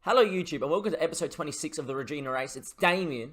Hello YouTube and welcome to episode 26 of the Reggina Race. It's Damien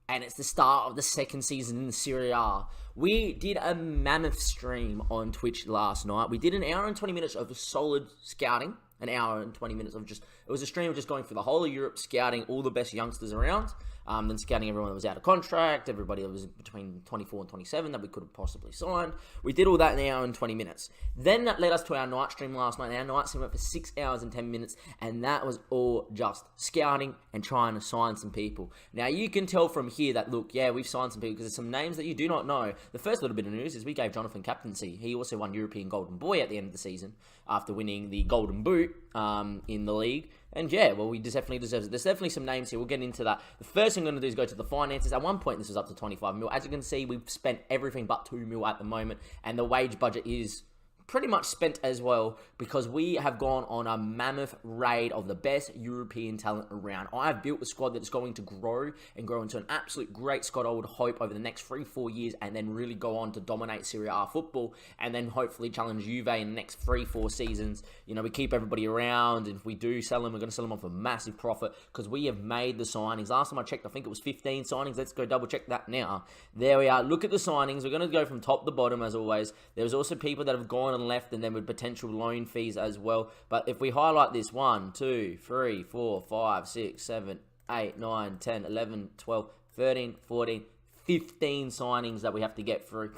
and it's the start of the second season in the Serie A. We did a mammoth stream on Twitch last night. We did an hour and 20 minutes of solid scouting. An hour and 20 minutes of it was a stream of just going through the whole of Europe, scouting all the best youngsters around. Then scouting everyone that was out of contract, everybody that was between 24 and 27 that we could have possibly signed. We did all that in an hour and 20 minutes. Then that led us to our night stream last night. Our night stream went for 6 hours and 10 minutes, and that was all just scouting and trying to sign some people. Now, you can tell from here that, look, yeah, we've signed some people because there's some names that you do not know. The first little bit of news is we gave Jonathan captaincy. He also won European Golden Boy at the end of the season after winning the Golden Boot in the league. And yeah, well, we definitely deserve it. There's definitely some names here. We'll get into that. The first thing I'm going to do is go to the finances. At one point, this was up to 25 mil. As you can see, we've spent everything but 2 mil at the moment. And the wage budget is pretty much spent as well because we have gone on a mammoth raid of the best European talent around. I have built a squad that is going to grow and grow into an absolute great squad, I would hope, over the next 3-4 years and then really go on to dominate Serie A football and then hopefully challenge Juve in the next 3-4 seasons. You know, we keep everybody around, and if we do sell them, we're going to sell them off a massive profit because we have made the signings. Last time I checked, I think it was 15 signings. Let's go double check that now. There we are. Look at the signings. We're going to go from top to bottom as always. There's also people that have gone and left and then with potential loan fees as well. But if we highlight this, 1, 2, 3, 4, 5, 6, 7, 8, 9, 10, 11, 12, 13, 14, 15 signings that we have to get through.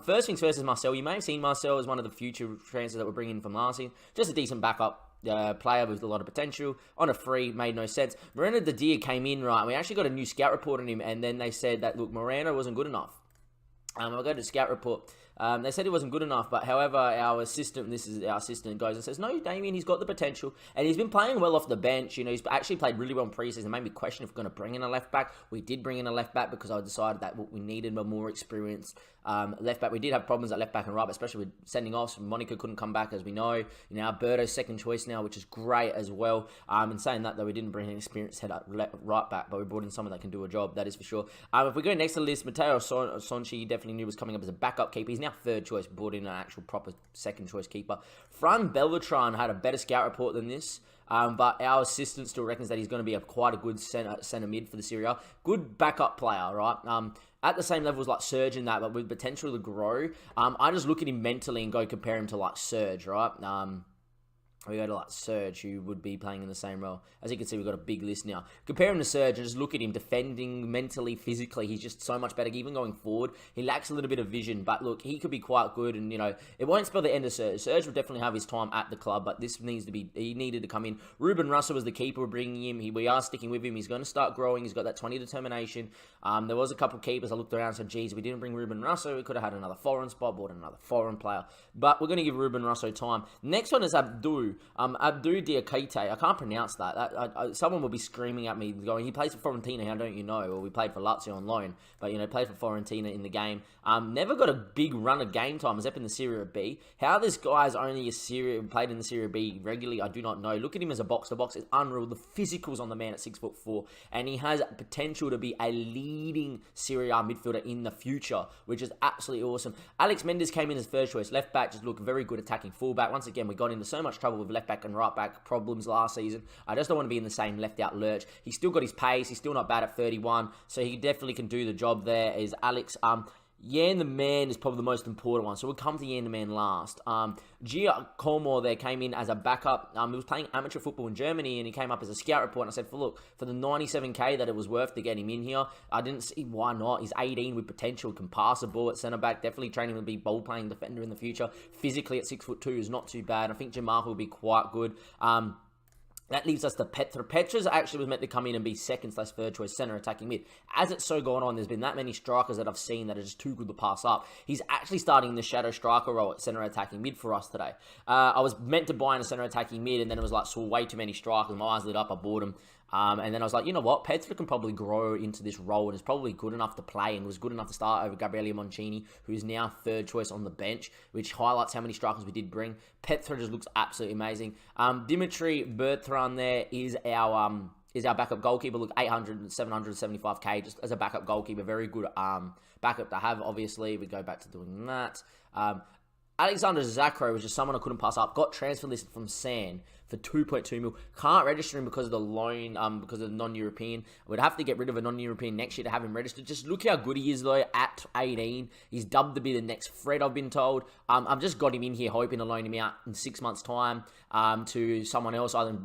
First things first is Marcel. You may have seen Marcel as one of the future transfers that we're bringing in from last year. Just a decent backup player with a lot of potential. On a free, made no sense. Moreno Didier came in, right, and we actually got a new scout report on him, and then they said that, look, Moreno wasn't good enough. I'll go to the scout report. They said he wasn't good enough, but however, our assistant, goes and says, no, Damien, he's got the potential, and he's been playing well off the bench. You know, he's actually played really well in preseason. Made me question if we're going to bring in a left back. We did bring in a left back because I decided that we needed a more experienced left back. We did have problems at left back and right back, especially with sending off. Monica couldn't come back, as we know. You know, Alberto's second choice now, which is great as well. And saying that, though, we didn't bring an experienced head at right back, but we brought in someone that can do a job, that is for sure. If we go next to the list, Matteo Sonchi, definitely knew was coming up as a backup keeper. He's now third choice, brought in an actual proper second choice keeper. Fran Belvatran had a better scout report than this. But our assistant still reckons that he's going to be quite a good centre mid for the Serie A. Good backup player, right? At the same level as like Serge in that, but with potential to grow. I just look at him mentally and go compare him to like Serge, right? We go to like Serge, who would be playing in the same role. As you can see, we've got a big list now. Compare him to Serge and just look at him defending mentally, physically. He's just so much better, even going forward. He lacks a little bit of vision, but look, he could be quite good. And, you know, it won't spell the end of Serge. Serge will definitely have his time at the club, but this needs to be, he needed to come in. Ruben Russell was the keeper. We're bringing him. We are sticking with him. He's going to start growing. He's got that 20 determination. There was a couple of keepers I looked around and said, geez, we didn't bring Ruben Russell. We could have had another foreign spot, bought another foreign player. But we're going to give Ruben Russell time. Next one is Abdou. Abdou Diakite. I can't pronounce that. Someone will be screaming at me going, he plays for Fiorentina, how don't you know? Or we played for Lazio on loan, but, you know, played for Fiorentina in the game. Never got a big run of game time, except in the Serie B. How this guy's only played in the Serie B regularly, I do not know. Look at him as a box-to-box. It's unreal. The physicals on the man at 6'4", and he has potential to be a leading Serie A midfielder in the future, which is absolutely awesome. Alex Mendes came in as first choice left back, just looked very good attacking fullback. Once again, we got into so much trouble with left back and right back problems last season. I just don't want to be in the same left out lurch. He's still got his pace. He's still not bad at 31, so he definitely can do the job there. Is Alex Yan the man is probably the most important one, so we'll come to Yan the man last. Gia Colmore there came in as a backup. He was playing amateur football in Germany, and he came up as a scout report, and I said, for the 97k that it was worth to get him in here, I didn't see why not. He's 18 with potential, can pass a ball at centre-back, definitely training to be ball-playing defender in the future. Physically at 6'2" is not too bad. I think Jamal will be quite good. That leaves us to Petra. Petra's actually was meant to come in and be second/third choice center attacking mid. As it's so gone on, there's been that many strikers that I've seen that are just too good to pass up. He's actually starting the shadow striker role at center attacking mid for us today. I was meant to buy in a center attacking mid, and then it was like, saw way too many strikers. My eyes lit up. I bought him. And then I was like, you know what? Petra can probably grow into this role and is probably good enough to play and was good enough to start over Gabriele Moncini, who's now third choice on the bench, which highlights how many strikers we did bring. Petra just looks absolutely amazing. Dimitri Bertrand there is our backup goalkeeper. Look, 775k just as a backup goalkeeper. Very good backup to have, obviously. We go back to doing that. Alexander Zakro was just someone I couldn't pass up. Got transfer listed from San for 2.2 mil. Can't register him because of the loan, because of the non-European. We'd have to get rid of a non-European next year to have him registered. Just look how good he is, though, at 18. He's dubbed to be the next Fred, I've been told. I've just got him in here hoping to loan him out in 6 months' time to someone else, either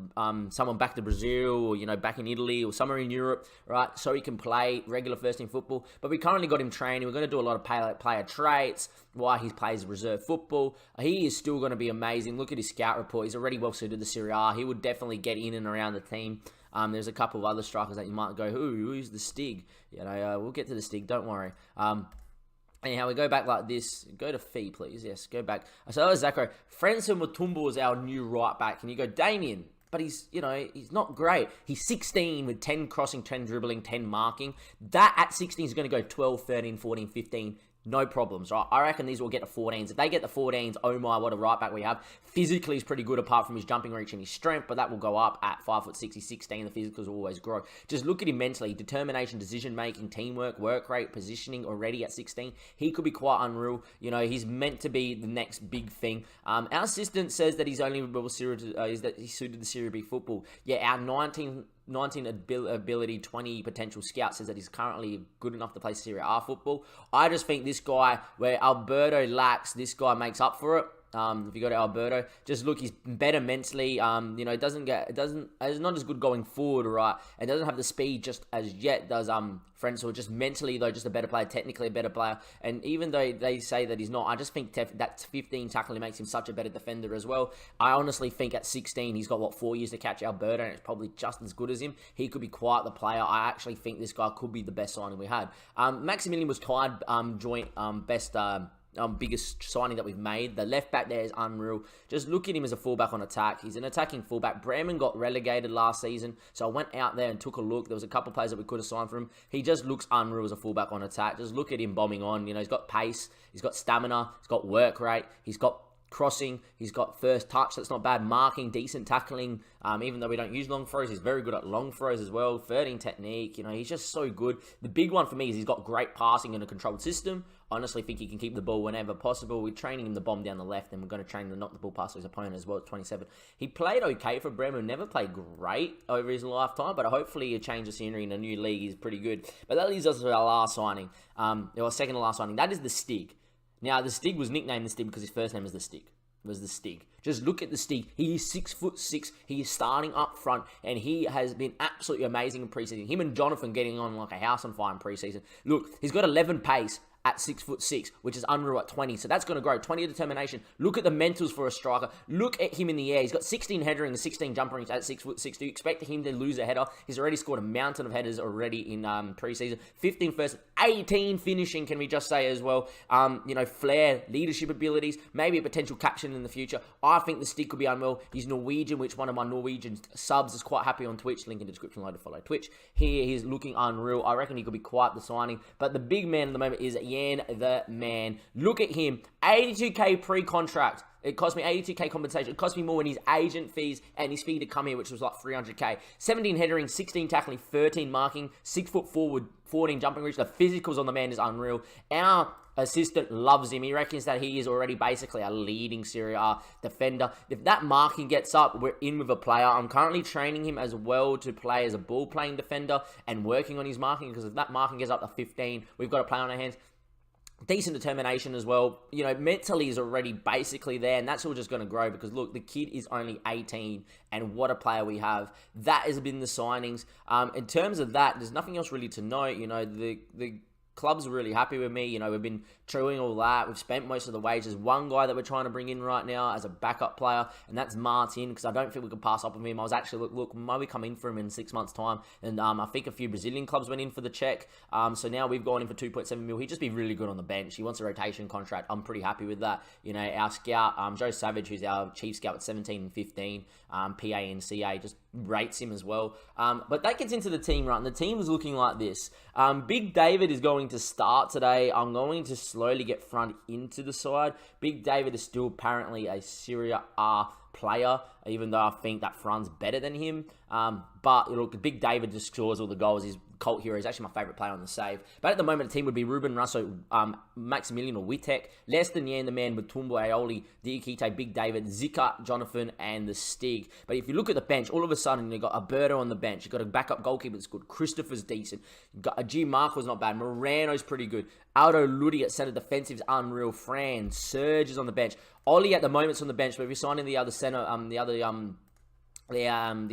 someone back to Brazil or, back in Italy or somewhere in Europe, right, so he can play regular first-team football. But we currently got him training. We're going to do a lot of player traits, why he plays reserve football. He is still going to be amazing. Look at his scout report. He's already well suited to Serie A. He would definitely get in and around the team. There's a couple of other strikers that you might go, who's the Stig? We'll get to the Stig, don't worry. Anyhow, we go back like this. Go to Fee, please. Yes, go back. So that was Zachary. Frenson Mutumbo is our new right back. And you go, Damien, but he's not great. He's 16 with 10 crossing, 10 dribbling, 10 marking. That at 16 is going to go 12, 13, 14, 15. No problems, right? I reckon these will get to 14s. If they get the 14s, oh my, what a right back we have. Physically, he's pretty good apart from his jumping reach and his strength, but that will go up at 5'6", he's 16. The physicals will always grow. Just look at him mentally. Determination, decision-making, teamwork, work rate, positioning already at 16. He could be quite unreal. He's meant to be the next big thing. Our assistant says that he's only he's suited the Serie B football. Yeah, our 19 ability, 20 potential scout says that he's currently good enough to play Serie A football. I just think this guy, where Alberto lacks, this guy makes up for it. If you go to Alberto, just look, he's better mentally. He's not as good going forward, right? And doesn't have the speed just as yet does Frenzel. Just mentally though, just a better player, technically a better player. And even though they say that he's not, I just think that 15 tackling makes him such a better defender as well. I honestly think at 16 he's got 4 years to catch Alberto, and it's probably just as good as him. He could be quite the player. I actually think this guy could be the best signing we had. Maximilian was tied joint best. Biggest signing that we've made. The left back there is unreal. Just look at him as a fullback on attack. He's an attacking fullback. Bremen got relegated last season, so I went out there and took a look. There was a couple of players that we could have signed for him. He just looks unreal as a fullback on attack. Just look at him bombing on. He's got pace. He's got stamina. He's got work rate. He's got crossing, he's got first touch, that's not bad, marking, decent tackling, even though we don't use long throws, he's very good at long throws as well, 13 technique, he's just so good. The big one for me is he's got great passing and a controlled system. I honestly think he can keep the ball whenever possible. We're training him to bomb down the left, and we're going to train him to knock the ball past his opponent as well at 27. He played okay for Bremen, never played great over his lifetime, but hopefully a change of scenery in a new league is pretty good. But that leads us to our last signing, or second to last signing, that is the Stig. Now, the Stig was nicknamed the Stig because his first name is the Stig. Was the Stig. Just look at the Stig. He is 6'6". He is starting up front, and he has been absolutely amazing in preseason. Him and Jonathan getting on like a house on fire in preseason. Look, he's got 11 pace at 6'6", which is unreal at 20. So that's going to grow. 20 determination. Look at the mentals for a striker. Look at him in the air. He's got 16 header and 16 jumper at 6'6". Do you expect him to lose a header? He's already scored a mountain of headers already in preseason. 15 first, 18 finishing, can we just say as well. Flair, leadership abilities, maybe a potential captain in the future. I think the Stig could be unreal. He's Norwegian, which one of my Norwegian subs is quite happy on Twitch. Link in the description below to follow Twitch. Here, he's looking unreal. I reckon he could be quite the signing. But the big man at the moment is Jan the man. Look at him. 82k pre-contract. It cost me 82k compensation. It cost me more in his agent fees and his fee to come here, which was like 300k. 17 headering, 16 tackling, 13 marking, 6 foot forward, 14 jumping reach. The physicals on the man is unreal. Our assistant loves him. He reckons that he is already basically a leading Serie A defender. If that marking gets up, we're in with a player. I'm currently training him as well to play as a ball-playing defender and working on his marking, because if that marking gets up to 15, we've got a player on our hands. Decent determination as well. Mentally is already basically there, and that's all just going to grow because, look, the kid is only 18, and what a player we have. That has been the signings. In terms of that, there's nothing else really to note. The club's really happy with me. We've been doing all that. We've spent most of the wages. One guy that we're trying to bring in right now as a backup player, and that's Martin, because I don't think we could pass up on him. I was actually, look, might we come in for him in 6 months' time? And I think a few Brazilian clubs went in for the check. So now we've gone in for 2.7 mil. He'd just be really good on the bench. He wants a rotation contract. I'm pretty happy with that. Our scout, Joe Savage, who's our chief scout at 17 and 15, PA and CA, just rates him as well. But that gets into the team, right? And the team is looking like this. Big David is going to start today. I'm going to slowly get front into the side. Big David is still apparently a Serie A player, even though I think that Fran's better than him. But look, Big David just scores all the goals. He's cult hero. He's actually my favourite player on the save. But at the moment, the team would be Ruben Russo, Maximilian or Witek, Leston Yan, the man, Mutumbo, Aioli, Diakite, Big David, Zika, Jonathan, and the Stig. But if you look at the bench, all of a sudden, you've got Alberto on the bench. You've got a backup goalkeeper that's good. Christopher's decent. You've got a G. Marco's not bad. Morano's pretty good. Aldo Ludi at centre defensive's unreal. Fran, Serge is on the bench. Ollie at the moment's on the bench, but if you're signing the other centre, the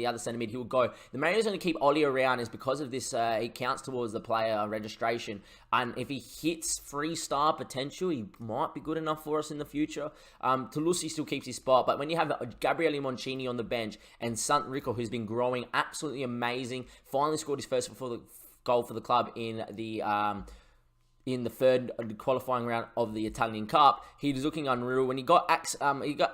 other centre mid, he will go. The main reason to keep Ollie around is because of this, he counts towards the player registration. And if he hits 3-star potential, he might be good enough for us in the future. Toulouse still keeps his spot, but when you have Gabriele Moncini on the bench and Sant Rico, who's been growing absolutely amazing, finally scored his first goal for the club in the third qualifying round of the Italian Cup, he's looking unreal. When you got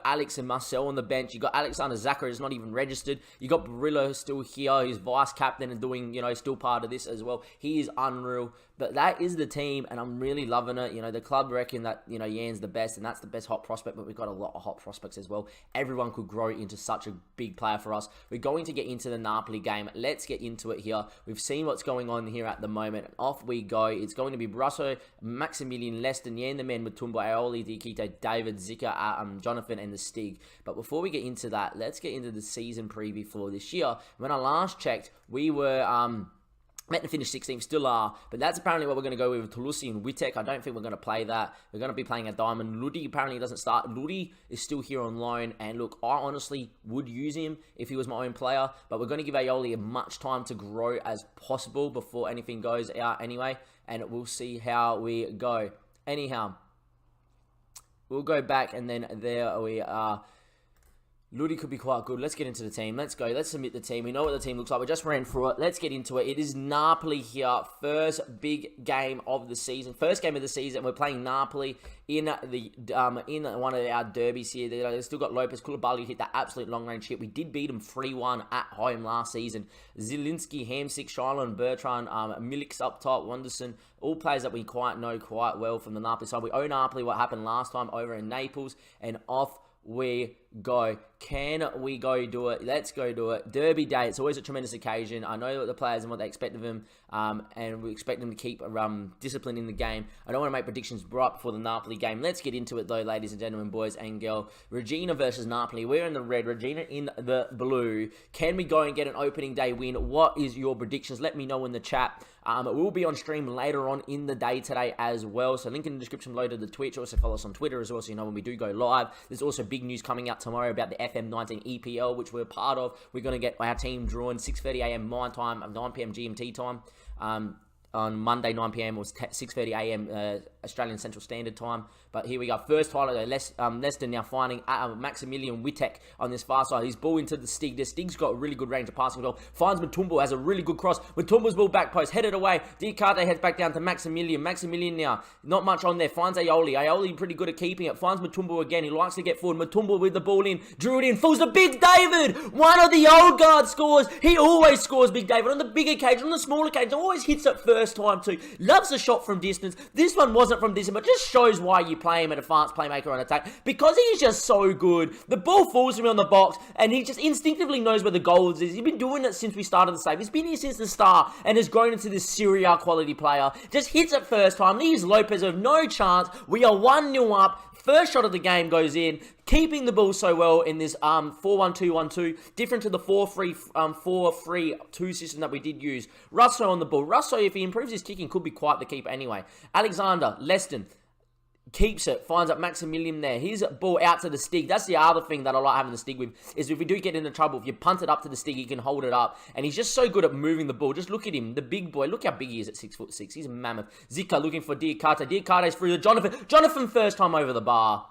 Alex and Marcel on the bench, you got Alexander Zachary is not even registered. You got Barillo still here, he's vice captain and doing, still part of this as well. He is unreal. But that is the team, and I'm really loving it. The club reckon that, Yan's the best, and that's the best hot prospect, but we've got a lot of hot prospects as well. Everyone could grow into such a big player for us. We're going to get into the Napoli game. Let's get into it here. We've seen what's going on here at the moment, and off we go. It's going to be Brasso, Maximilian, Leston, Yan, the man, Mutumbo, Aioli, Diakite, David, Zika, Jonathan, and the Stig. But before we get into that, let's get into the season preview for this year. When I last checked, we were meant to finish 16th, still are, but that's apparently what we're going to go with Toulouse and Witek. I don't think we're going to play that. We're going to be playing a diamond. Ludi apparently doesn't start. Ludi is still here on loan, and look, I honestly would use him if he was my own player, but we're going to give Aioli as much time to grow as possible before anything goes out anyway, and we'll see how we go. Anyhow, we'll go back, and then there we are. Ludi could be quite good. Let's get into the team. Let's go. Let's submit the team. We know what the team looks like. We just ran through it. Let's get into it. It is Napoli here. First big game of the season. First game of the season. We're playing Napoli in one of our derbies here. They've still got Lopez. Koulibaly hit that absolute long-range hit. We did beat them 3-1 at home last season. Zielinski, Hamsik, Shiloh, Bertrand, Milik's up top, Wonderson. All players that we know quite well from the Napoli side. We owe Napoli what happened last time over in Naples. And off we go. Can we go do it? Let's go do it. Derby day. It's always a tremendous occasion. I know what the players and what they expect of them, and we expect them to keep discipline in the game. I don't want to make predictions right before the Napoli game. Let's get into it though, ladies and gentlemen, boys and girls. Reggina versus Napoli. We're in the red. Reggina in the blue. Can we go and get an opening day win? What is your predictions? Let me know in the chat. It will be on stream later on in the day today as well. So link in the description below to the Twitch. Also follow us on Twitter as well, so you know when we do go live. There's also big news coming out tomorrow about the FM19 EPL, which we're part of. We're going to get our team drawn 6:30 a.m. my time, 9 p.m. GMT time. On Monday, 9 p.m. was 6:30 a.m. Australian Central Standard Time. But here we go. First highlight, Leston now finding Maximilian Witek on this far side. His ball into the Stig. The Stig's got a really good range of passing goal. Finds Mutumbo, has a really good cross. Mutumbo's ball back post, headed away. Diakite heads back down to Maximilian. Maximilian now, not much on there. Finds Aioli. Aioli pretty good at keeping it. Finds Mutumbo again. He likes to get forward. Mutumbo with the ball in. Drew it in. Falls to Big David. One of the old guard scores. He always scores, Big David. On the big occasion, on the small occasion, always hits it first time too. Loves a shot from distance. This one wasn't from distance, but just shows why you play him at advanced playmaker on attack, because he's just so good. The ball falls to him on the box, and he just instinctively knows where the goal is. He's been doing it since we started the save. He's been here since the start, and has grown into this Serie A quality player. Just hits it first time, leaves Lopez with no chance. We are 1-0 up. First shot of the game goes in, keeping the ball so well in this 4-1-2-1-2, different to the 4-3-2 system that we did use. Russo on the ball. Russo, if he improves his kicking, could be quite the keeper anyway. Alexander, Leston, keeps it, finds up Maximilian there. His ball out to the Stig. That's the other thing that I like having the Stig with, is if we do get into trouble, if you punt it up to the Stig, he can hold it up. And he's just so good at moving the ball. Just look at him, the big boy. Look how big he is at 6'6". He's a mammoth. Zika looking for Diakite. Diakite's through to Jonathan. Jonathan first time over the bar.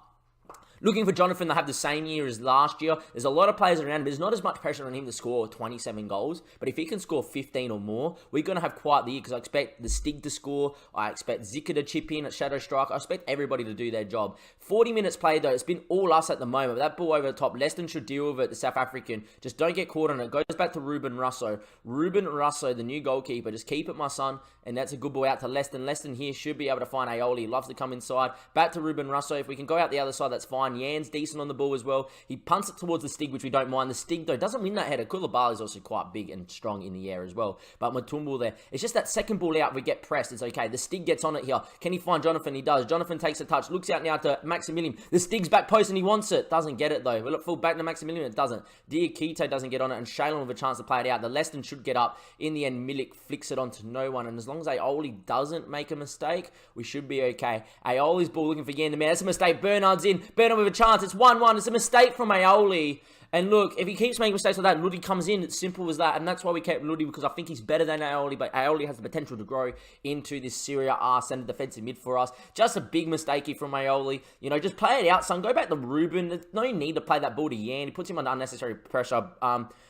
Looking for Jonathan to have the same year as last year. There's a lot of players around him. There's not as much pressure on him to score 27 goals. But if he can score 15 or more, we're going to have quite the year, because I expect the Stig to score. I expect Zika to chip in at Shadow Strike. I expect everybody to do their job. 40 minutes played though. It's been all us at the moment. That ball over the top, Leston should deal with it, the South African. Just don't get caught on it. Goes back to Ruben Russo. Ruben Russo, the new goalkeeper. Just keep it, my son. And that's a good ball out to Leston. Leston here should be able to find Aioli. Loves to come inside. Back to Ruben Russo. If we can go out the other side, that's fine. fine. Yan's decent on the ball as well. He punts it towards the Stig, which we don't mind. The Stig, though, doesn't win that header. Koulibaly's also quite big and strong in the air as well. But Mutombo there, it's just that second ball out, we get pressed. It's okay. The Stig gets on it here. Can he find Jonathan? He does. Jonathan takes a touch, looks out now to Maximilian. The Stig's back post and he wants it. Doesn't get it, though. We'll look full back to Maximilian. It doesn't. Diakite doesn't get on it, and Shaylin with a chance to play it out. The Leston should get up. In the end, Milik flicks it onto no one, and as long as Aioli doesn't make a mistake, we should be okay. Aioli's ball looking for Yan the man. That's a mistake. Bernard's in. Bernard with a chance. It's 1-1. It's a mistake from Aioli. And look, if he keeps making mistakes like that, Ludi comes in. It's simple as that. And that's why we kept Ludi, because I think he's better than Aioli. But Aioli has the potential to grow into this Serie A centre defensive mid for us. Just a big mistake from Aioli. You know, just play it out, son. Go back to Ruben. There's no need to play that ball to Yan. He puts him under unnecessary pressure.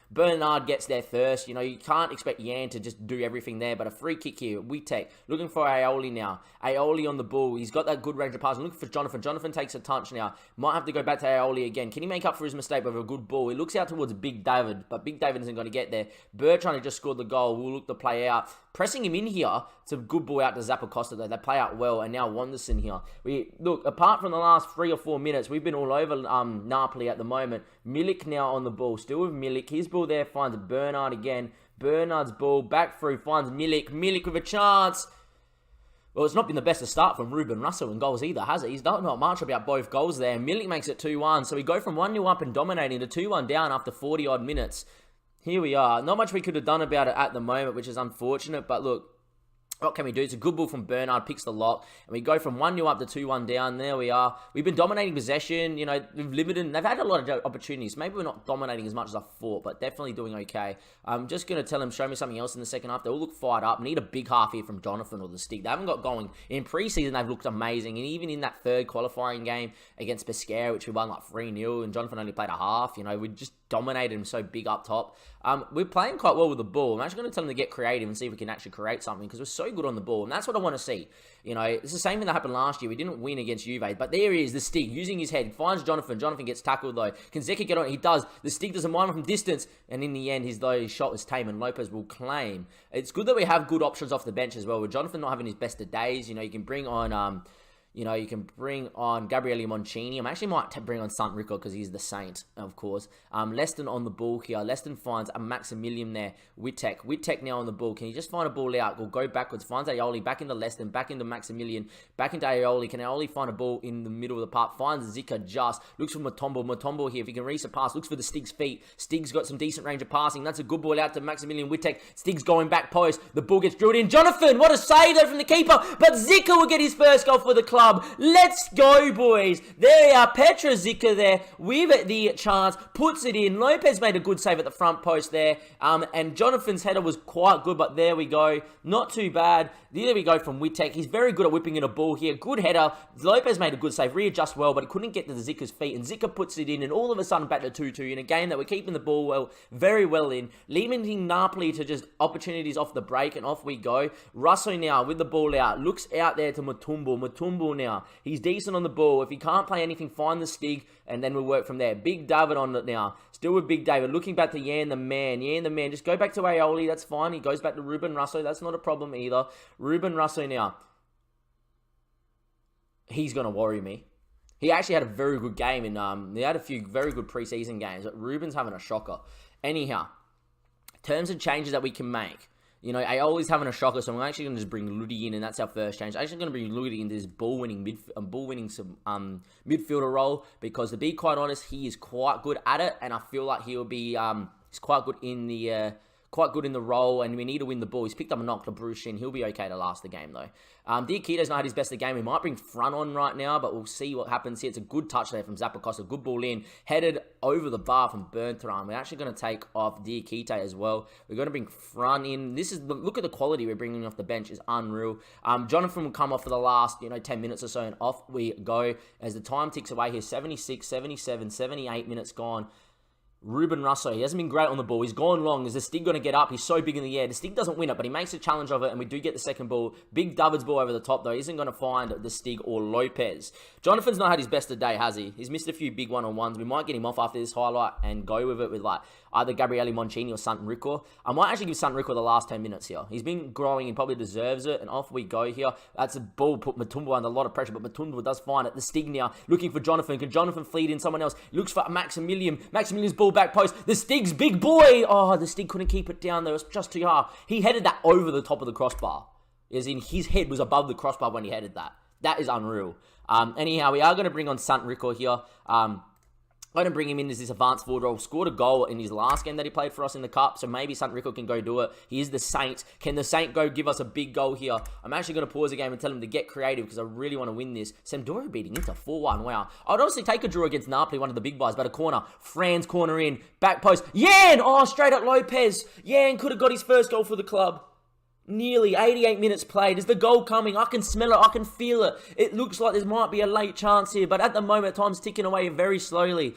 Bernard gets there first. You know, you can't expect Yan to just do everything there. But a free kick here. We take. Looking for Aioli now. Aioli on the ball. He's got that good range of passing. Looking for Jonathan. Jonathan takes a touch now. Might have to go back to Aioli again. Can he make up for his mistake with a good ball? He looks out towards Big David. But Big David isn't going to get there. Bertrand just scored the goal. We'll look to play out. Pressing him in here. It's a good ball out to Zappacosta though. They play out well. And now Wanderson here. Look, apart from the last 3 or 4 minutes, we've been all over Napoli at the moment. Milik now on the ball. Still with Milik. His ball there finds Bernard again. Bernard's ball back through. Finds Milik. Milik with a chance. Well, it's not been the best to start from Ruben Russell in goals either, has it? He's not much about both goals there. Milik makes it 2-1. So we go from 1-0 up and dominating to 2-1 down after 40-odd minutes. Here we are. Not much we could have done about it at the moment, which is unfortunate. But look, what can we do? It's a good ball from Bernard, picks the lock, and we go from 1-0 up to 2-1 down. There we are. We've been dominating possession. You know, we've limited. They've had a lot of opportunities. Maybe we're not dominating as much as I thought, but definitely doing okay. I'm just going to tell him, show me something else in the second half. They all look fired up. Need a big half here from Jonathan or the Stig. They haven't got going. In preseason, they've looked amazing, and even in that third qualifying game against Pescara, which we won like 3-0, and Jonathan only played a half, you know, we just dominated him so big up top. We're playing quite well with the ball. I'm actually going to tell them to get creative and see if we can actually create something, because we're so good on the ball, and that's what I want to see. You know, it's the same thing that happened last year. We didn't win against Juve, but there he is, the Stig, using his head, finds Jonathan. Jonathan gets tackled, though. Can Zeka get on it? He does. The Stig doesn't mind him from distance, and in the end, his shot was tame, and Lopez will claim. It's good that we have good options off the bench as well. With Jonathan not having his best of days, you know, you can bring on... You know, you can bring on Gabriele Moncini. I actually might bring on Sant Rico because he's the Saint, of course. Leston on the ball here. Leston finds a Maximilian there. Wittek now on the ball. Can he just find a ball out? We'll go backwards. Finds Aioli. Back into Leston. Back into Maximilian. Back into Aioli. Can Aioli find a ball in the middle of the park? Finds Zika just. Looks for Mutombo. Mutombo here. If he can reach the pass. Looks for the Stig's feet. Stig's got some decent range of passing. That's a good ball out to Maximilian Wittek. Stig's going back post. The ball gets drilled in. Jonathan! What a save though from the keeper. But Zika will get his first goal for the club. Let's go, boys. There we are. Petra Zika there with the chance. Puts it in. Lopez made a good save at the front post there. And Jonathan's header was quite good, but there we go. Not too bad. There we go from Wittek. He's very good at whipping in a ball here. Good header. Lopez made a good save. Readjust well, but he couldn't get to the Zika's feet. And Zika puts it in, and all of a sudden back to 2-2 in a game that we're keeping the ball very well in. Leaving Napoli to just opportunities off the break, and off we go. Russo now with the ball out. Looks out there to Mutombo. Mutombo now. He's decent on the ball. If he can't play anything, find the Stig, and then we'll work from there. Big David on it now. Still with Big David. Looking back to Yan the man. Yan the man. Just go back to Aioli. That's fine. He goes back to Ruben Russo. That's not a problem either. Ruben Russo now. He's going to worry me. He actually had a very good game. He had a few very good preseason games. But Ruben's having a shocker. Anyhow, terms and changes that we can make. You know, Aioli's having a shocker, so I'm actually going to just bring Ludi in, and that's our first change. I'm actually going to bring Ludi into this ball-winning midfielder role, because to be quite honest, he is quite good at it, and I feel like he'll be he's quite good in the role, and we need to win the ball. He's picked up a knock to Bruce in. He'll be okay to last the game, though. Diakito's not had his best of the game. We might bring front on right now, but we'll see what happens here. It's a good touch there from Zappacosta. Good ball in. Headed over the bar from Bertrand. We're actually going to take off Diakite as well. We're going to bring front in. Look at the quality we're bringing off the bench is unreal. Jonathan will come off for the last, 10 minutes or so, and off we go as the time ticks away here. 76, 77, 78 minutes gone. Ruben Russo, he hasn't been great on the ball. He's gone long. Is the Stig going to get up? He's so big in the air. The Stig doesn't win it, but he makes a challenge of it, and we do get the second ball. Big David's ball over the top, though. He isn't going to find the Stig or Lopez. Jonathan's not had his best of day, has he? He's missed a few big one-on-ones. We might get him off after this highlight and go with it with, either Gabriele Moncini or Sant Rico. I might actually give Sant Rico the last 10 minutes here. He's been growing and probably deserves it, and off we go here. That's a ball, put Mutumbu under a lot of pressure, but Mutumbu does find it. The Stig now looking for Jonathan. Can Jonathan feed in someone else? Looks for Maximilian. Maximilian's ball back post. The Stig's big boy. Oh, the Stig couldn't keep it down there. It was just too hard. He headed that over the top of the crossbar. As in, his head was above the crossbar when he headed that. That is unreal. Anyhow, we are going to bring on Sant Rico here. I'm going to bring him in as this advanced forward role. Scored a goal in his last game that he played for us in the Cup, so maybe Sant Rico can go do it. He is the Saint. Can the Saint go give us a big goal here? I'm actually going to pause the game and tell him to get creative because I really want to win this. Sampdoria beating Inter 4-1. Wow. I'd honestly take a draw against Napoli, one of the big boys, but a corner. Fran's corner in. Back post. Yan! Oh, straight at Lopez. Yan could have got his first goal for the club. Nearly 88 minutes played. Is the goal coming? I can smell it. I can feel it. It looks like there might be a late chance here, but at the moment, time's ticking away very slowly.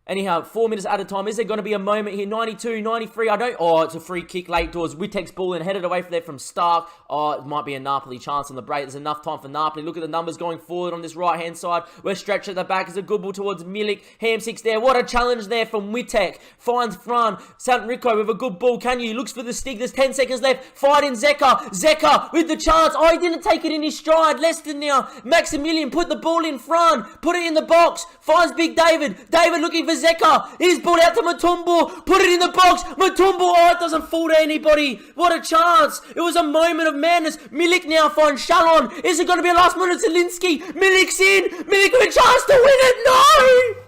Anyhow, 4 minutes at a time. Is there going to be a moment here? 92, 93. Oh, it's a free kick late doors. Wittek's ball and headed away from there from Stark. Oh, it might be a Napoli chance on the break. There's enough time for Napoli. Look at the numbers going forward on this right-hand side. We're stretched at the back. It's a good ball towards Milik. Hamsix there. What a challenge there from Wittek. Finds Fran. Sant Rico with a good ball. Can you? Looks for the Stig. There's 10 seconds left. Fight in Zeka. Zeka with the chance. Oh, he didn't take it in his stride. Leston now. Maximilian put the ball in Fran. Put it in the box. Finds Big David. David looking for Zeka. He's ball out to Mutumbu. Put it in the box. Mutumbu. Oh, it doesn't fall to anybody. What a chance. It was a moment of madness. Milik now finds Shalon. Is it going to be a last minute Zielinski? Milik's in. Milik with a chance to win it. No.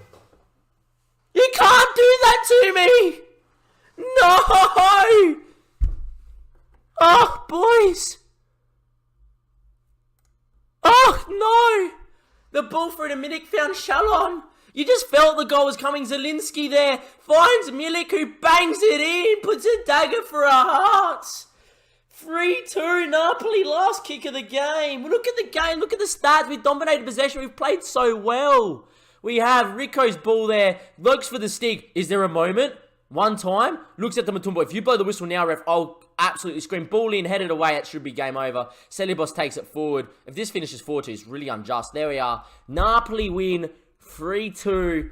You can't do that to me. No. Oh, boys. Oh, no. The ball through to Milik found Shalon. You just felt the goal was coming. Zielinski there. Finds Milik who bangs it in. Puts a dagger for our hearts. 3-2 Napoli. Last kick of the game. Look at the game. Look at the stats. We've dominated possession. We've played so well. We have Rico's ball there. Looks for the Stig. Is there a moment? One time. Looks at the Mutumbu. If you blow the whistle now, ref, I'll absolutely scream. Ball in, headed away. It should be game over. Celibos takes it forward. If this finishes 4-2, it's really unjust. There we are. Napoli win 3-2.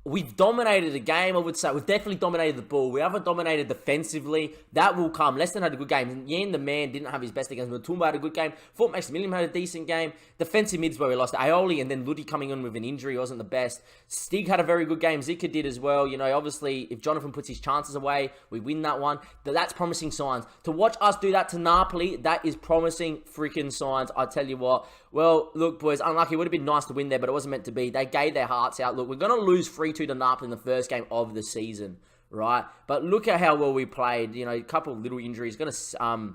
We've dominated the game, I would say. We've definitely dominated the ball. We haven't dominated defensively. That will come. Leston had a good game. Yan, the man, didn't have his best against Mutumba, had a good game. Thought Maximilian had a decent game. Defensive mids where we lost Aioli, and then Ludi coming in with an injury wasn't the best. Stig had a very good game. Zika did as well. You know, obviously, if Jonathan puts his chances away, we win that one. That's promising signs. To watch us do that to Napoli, that is promising freaking signs. I tell you what. Well, look, boys, unlucky. It would have been nice to win there, but it wasn't meant to be. They gave their hearts out. Look, we're going to lose 3-2 to Napoli in the first game of the season, right? But look at how well we played. You know, a couple of little injuries. Going to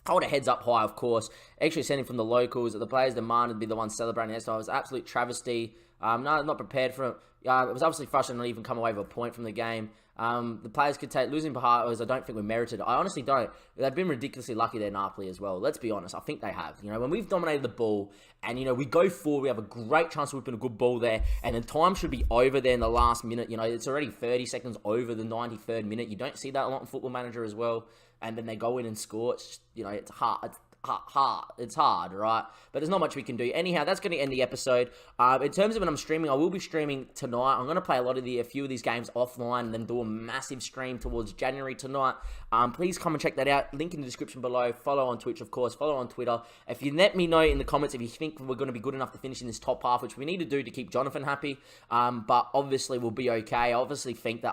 hold our heads up high, of course. Extra sending from the locals. The players demanded to be the ones celebrating it. So it was an absolute travesty. No, not prepared for it. It was obviously frustrating not even come away with a point from the game. The players could take losing Bahia, I don't think we merited it. I honestly don't. They've been ridiculously lucky there, Napoli, as well. Let's be honest. I think they have. You know, when we've dominated the ball and, you know, we go forward, we have a great chance of whipping a good ball there, and then time should be over there in the last minute. You know, it's already 30 seconds over the 93rd minute. You don't see that a lot in Football Manager as well. And then they go in and score. It's just, you know, it's hard. It's hard, right? But there's not much we can do. Anyhow, that's going to end the episode. In terms of when I'm streaming, I will be streaming tonight. I'm going to play a few of these games offline and then do a massive stream towards January tonight. Please come and check that out. Link in the description below. Follow on Twitch, of course. Follow on Twitter. If you let me know in the comments if you think we're going to be good enough to finish in this top half, which we need to do to keep Jonathan happy. But obviously, we'll be okay. I obviously think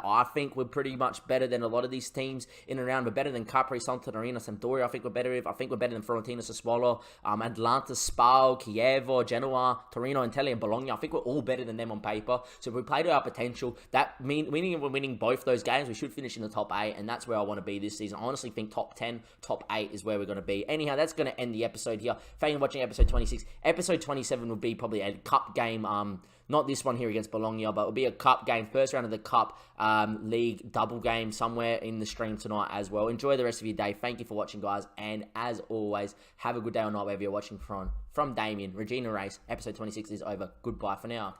we're pretty much better than a lot of these teams in and around. We're better than Capri, Santarina, Sampdoria. I think we're better than Fiorentina, Sassuolo, Atlanta, Spal, Chievo, Genoa, Torino, Intelli, and Bologna. I think we're all better than them on paper. So if we play to our potential, we're winning both those games, we should finish in the top 8, and that's where I want to be this season. I honestly think top 10, top 8 is where we're going to be. Anyhow, that's going to end the episode here. Thank you for watching episode 26. Episode 27 will be probably a cup game, not this one here against Bologna, but it'll be a cup game, first round of the cup league double game somewhere in the stream tonight as well. Enjoy the rest of your day. Thank you for watching, guys, and as always, have a good day or night wherever you're watching from. From Damien, Reggina Race, episode 26 is over. Goodbye for now.